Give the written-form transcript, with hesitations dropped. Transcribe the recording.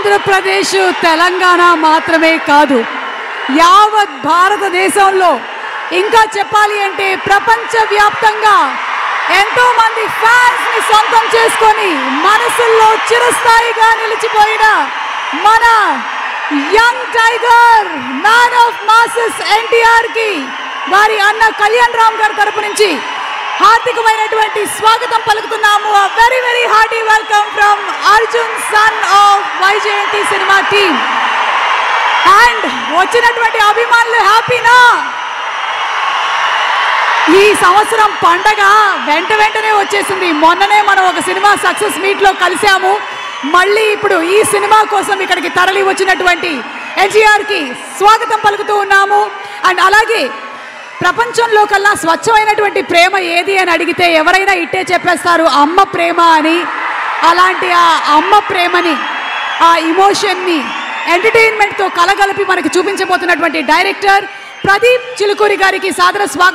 ఆంధ్రప్రదేశ్ తెలంగాణ మాత్రమే కాదు, యావత్ భారతదేశంలో ఇంకా చెప్పాలి అంటే ప్రపంచవ్యాప్తంగా ఎంతో మంది ఫ్యాన్స్ ని సొంతం చేసుకొని మనసుల్లో చిరస్థాయిగా నిలిచిపోయిన మన young tiger man of masses NTR కి వారి అన్న కళ్యాణ్ రామ్ గారి తరపు నుంచి హార్దికమైనటువంటి స్వాగతం పలుకుతున్నాము. Very very hearty welcome from Arjun son of Vyjayanthi cinema team. And వచ్చినటువంటి అభిమానులు హ్యాపీనా? ఈ సంవత్సరం పండగ వెంటనే వచ్చేసింది. మొన్ననే మనం ఒక సినిమా సక్సెస్ మీట్ లో కలిసాము. మళ్ళీ ఇప్పుడు ఈ సినిమా కోసం ఇక్కడికి తరలి వచ్చినటువంటి ఎన్టీఆర్ కి స్వాగతం పలుకుతూ ఉన్నాము. అండ్ అలాగే ప్రపంచంలో కల్లా స్వచ్ఛమైనటువంటి ప్రేమ ఏది అని అడిగితే ఎవరైనా ఇట్టే చెప్పేస్తారు, అమ్మ ప్రేమ అని. అలాంటి ఆ అమ్మ ప్రేమని, ఆ ఇమోషన్ని ఎంటర్టైన్మెంట్తో కలగలిపి మనకి చూపించబోతున్నటువంటి డైరెక్టర్ ప్రదీప్ చిలుకూరి గారికి సాదర స్వాగతం.